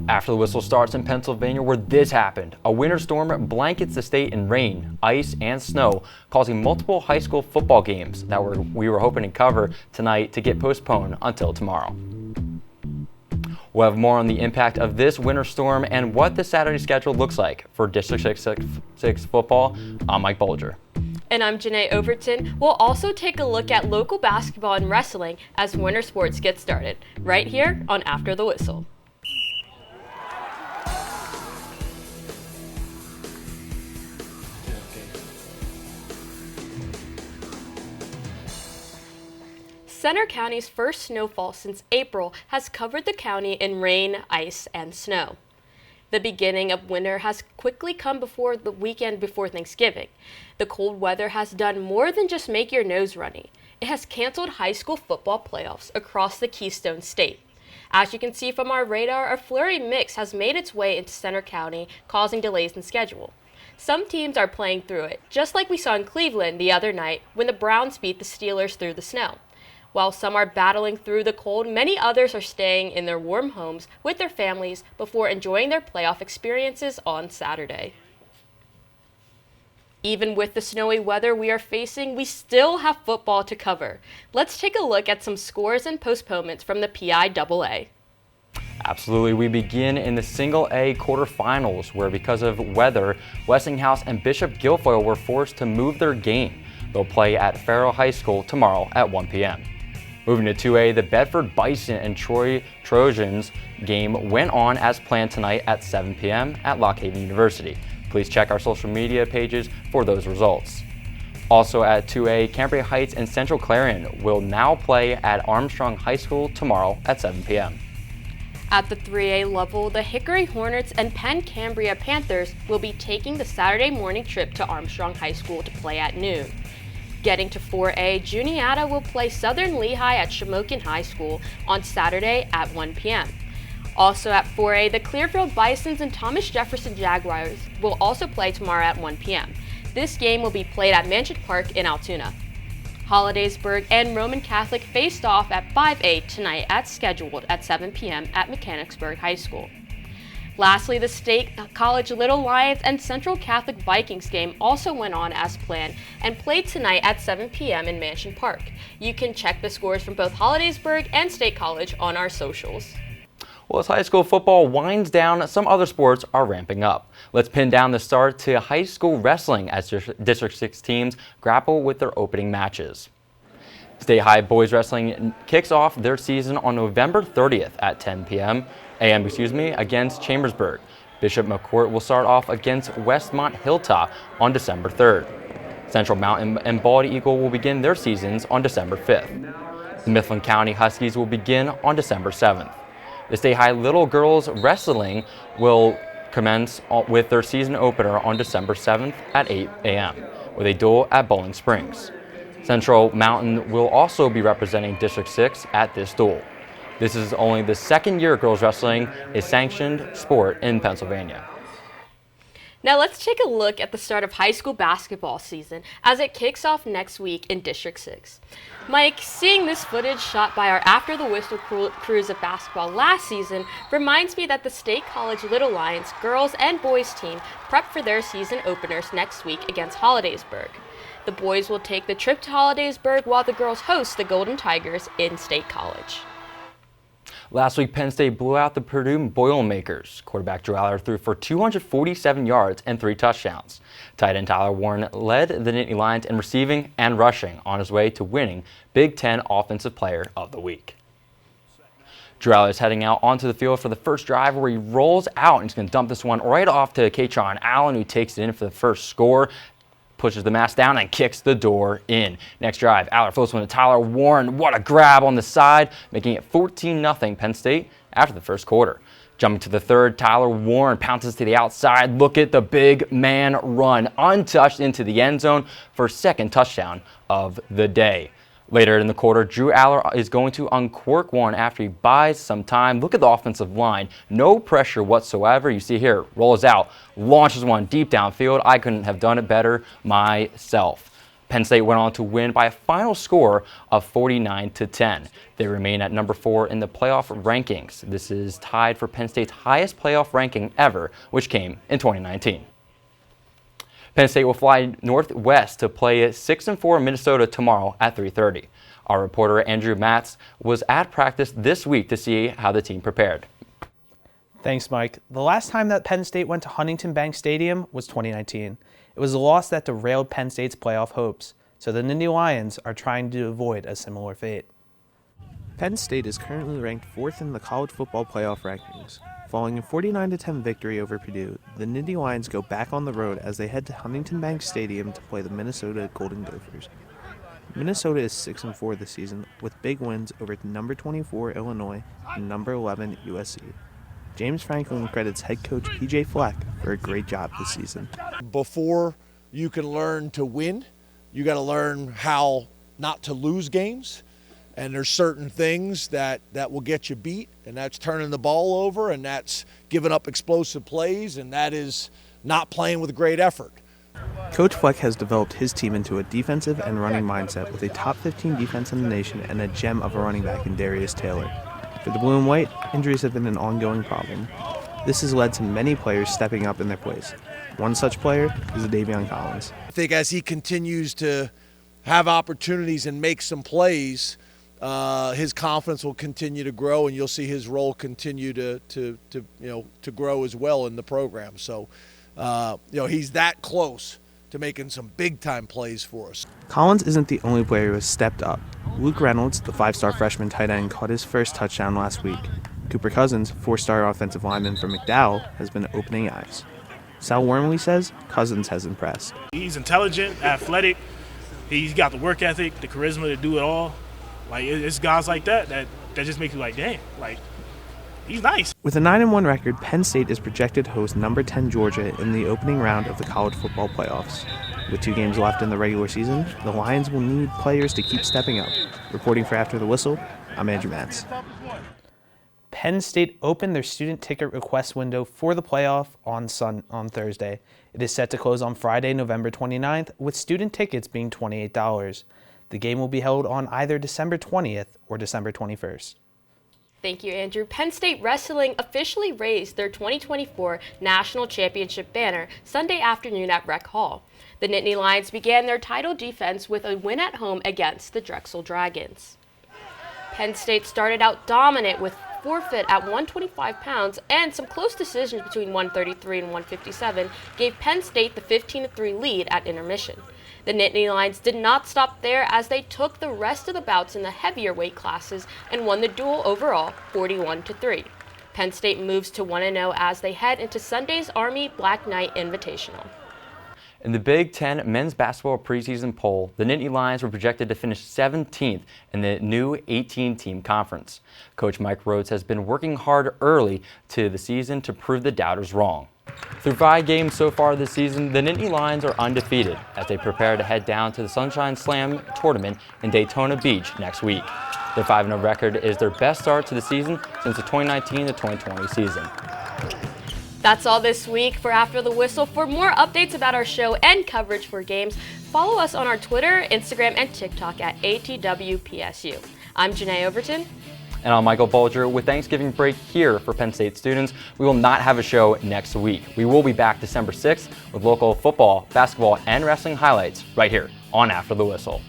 After the whistle starts in Pennsylvania, where this happened. A winter storm blankets the state in rain, ice, and snow, causing multiple high school football games that we were hoping to cover tonight to get postponed until tomorrow. We'll have more on the impact of this winter storm and what the Saturday schedule looks like for District 6 football. I'm Mike Bolger. And I'm Janae Overton. We'll also take a look at local basketball and wrestling as winter sports get started, right here on After the Whistle. Center County's first snowfall since April has covered the county in rain, ice, and snow. The beginning of winter has quickly come before the weekend before Thanksgiving. The cold weather has done more than just make your nose runny. It has canceled high school football playoffs across the Keystone State. As you can see from our radar, a flurry mix has made its way into Center County, causing delays in schedule. Some teams are playing through it, just like we saw in Cleveland the other night when the Browns beat the Steelers through the snow. While some are battling through the cold, many others are staying in their warm homes with their families before enjoying their playoff experiences on Saturday. Even with the snowy weather we are facing, we still have football to cover. Let's take a look at some scores and postponements from the PIAA. Absolutely. We begin in the Single A quarterfinals, where because of weather, Westinghouse and Bishop Guilfoyle were forced to move their game. They'll play at Farrell High School tomorrow at 1 p.m. Moving to 2A, the Bedford Bison and Troy Trojans game went on as planned tonight at 7 p.m. at Lock Haven University. Please check our social media pages for those results. Also at 2A, Cambria Heights and Central Clarion will now play at Armstrong High School tomorrow at 7 p.m. At the 3A level, the Hickory Hornets and Penn Cambria Panthers will be taking the Saturday morning trip to Armstrong High School to play at noon. Getting to 4A, Juniata will play Southern Lehigh at Shamokin High School on Saturday at 1 p.m. Also at 4A, the Clearfield Bisons and Thomas Jefferson Jaguars will also play tomorrow at 1 p.m. This game will be played at Mansion Park in Altoona. Hollidaysburg and Roman Catholic faced off at 5A tonight as scheduled at 7 p.m. at Mechanicsburg High School. Lastly, the State College Little Lions and Central Catholic Vikings game also went on as planned and played tonight at 7 p.m. in Mansion Park. You can check the scores from both Hollidaysburg and State College on our socials. Well, as high school football winds down, some other sports are ramping up. Let's pin down the start to high school wrestling as District 6 teams grapple with their opening matches. State High Boys Wrestling kicks off their season on November 30th at 10 p.m. against Chambersburg. Bishop McCourt will start off against Westmont Hilltop on December 3rd. Central Mountain and Bald Eagle will begin their seasons on December 5th. The Mifflin County Huskies will begin on December 7th. The State High Little Girls Wrestling will commence with their season opener on December 7th at 8 a.m. with a duel at Bowling Springs. Central Mountain will also be representing District 6 at this duel. This is only the second year girls wrestling is sanctioned sport in Pennsylvania. Now let's take a look at the start of high school basketball season as it kicks off next week in District 6. Mike, seeing this footage shot by our After the Whistle crews of basketball last season reminds me that the State College Little Lions girls and boys team prep for their season openers next week against Hollidaysburg. The boys will take the trip to Hollidaysburg while the girls host the Golden Tigers in State College. Last week, Penn State blew out the Purdue Boilermakers. Quarterback Drew Aller threw for 247 yards and 3 touchdowns. Tight end Tyler Warren led the Nittany Lions in receiving and rushing on his way to winning Big Ten Offensive Player of the Week. Drew Aller is heading out onto the field for the first drive where he rolls out and he's going to dump this one right off to Katron Allen, who takes it in for the first score. Pushes the mask down and kicks the door in. Next drive, Aller flips one to Tyler Warren. What a grab on the side, making it 14-0 Penn State after the first quarter. Jumping to the third, Tyler Warren pounces to the outside. Look at the big man run, untouched into the end zone for second touchdown of the day. Later in the quarter, Drew Aller is going to uncork one after he buys some time. Look at the offensive line. No pressure whatsoever. You see here, rolls out, launches one deep downfield. I couldn't have done it better myself. Penn State went on to win by a final score of 49-10. They remain at number 4 in the playoff rankings. This is tied for Penn State's highest playoff ranking ever, which came in 2019. Penn State will fly northwest to play 6-4 Minnesota tomorrow at 3:30. Our reporter Andrew Matz was at practice this week to see how the team prepared. Thanks, Mike. The last time that Penn State went to Huntington Bank Stadium was 2019. It was a loss that derailed Penn State's playoff hopes, so the Nittany Lions are trying to avoid a similar fate. Penn State is currently ranked 4th in the college football playoff rankings. Following a 49-10 victory over Purdue, the Nittany Lions go back on the road as they head to Huntington Bank Stadium to play the Minnesota Golden Gophers. Minnesota is 6-4 this season, with big wins over number 24 Illinois and number 11 USC. James Franklin credits head coach PJ Fleck for a great job this season. Before you can learn to win, you got to learn how not to lose games. And there's certain things that will get you beat, and that's turning the ball over, and that's giving up explosive plays, and that is not playing with great effort. Coach Fleck has developed his team into a defensive and running mindset with a top 15 defense in the nation and a gem of a running back in Darius Taylor. For the Blue and White, injuries have been an ongoing problem. This has led to many players stepping up in their place. One such player is Davion Collins. I think as he continues to have opportunities and make some plays, his confidence will continue to grow, and you'll see his role continue to grow as well in the program. So, he's that close to making some big-time plays for us. Collins isn't the only player who has stepped up. Luke Reynolds, the 5-star freshman tight end, caught his first touchdown last week. Cooper Cousins, 4-star offensive lineman from McDowell, has been opening eyes. Sal Wormley says Cousins has impressed. He's intelligent, athletic. He's got the work ethic, the charisma to do it all. Like, it's guys like that just make you like, damn, like, he's nice. With a 9-1 record, Penn State is projected to host number 10 Georgia in the opening round of the college football playoffs. With 2 games left in the regular season, the Lions will need players to keep stepping up. Reporting for After the Whistle, I'm Andrew Matz. Penn State opened their student ticket request window for the playoff on Thursday. It is set to close on Friday, November 29th, with student tickets being $28. The game will be held on either December 20th or December 21st. Thank you, Andrew. Penn State Wrestling officially raised their 2024 National Championship banner Sunday afternoon at Rec Hall. The Nittany Lions began their title defense with a win at home against the Drexel Dragons. Penn State started out dominant with forfeit at 125 pounds, and some close decisions between 133 and 157 gave Penn State the 15-3 lead at intermission. The Nittany Lions did not stop there as they took the rest of the bouts in the heavier weight classes and won the duel overall 41-3. Penn State moves to 1-0 as they head into Sunday's Army Black Knight Invitational. In the Big Ten men's basketball preseason poll, the Nittany Lions were projected to finish 17th in the new 18-team conference. Coach Mike Rhodes has been working hard early to the season to prove the doubters wrong. Through 5 games so far this season, the Nittany Lions are undefeated as they prepare to head down to the Sunshine Slam tournament in Daytona Beach next week. Their 5-0 record is their best start to the season since the 2019-2020 season. That's all this week for After the Whistle. For more updates about our show and coverage for games, follow us on our Twitter, Instagram, and TikTok at ATWPSU. I'm Janae Overton. And I'm Michael Bulger. With Thanksgiving break here for Penn State students, we will not have a show next week. We will be back December 6th with local football, basketball, and wrestling highlights right here on After the Whistle.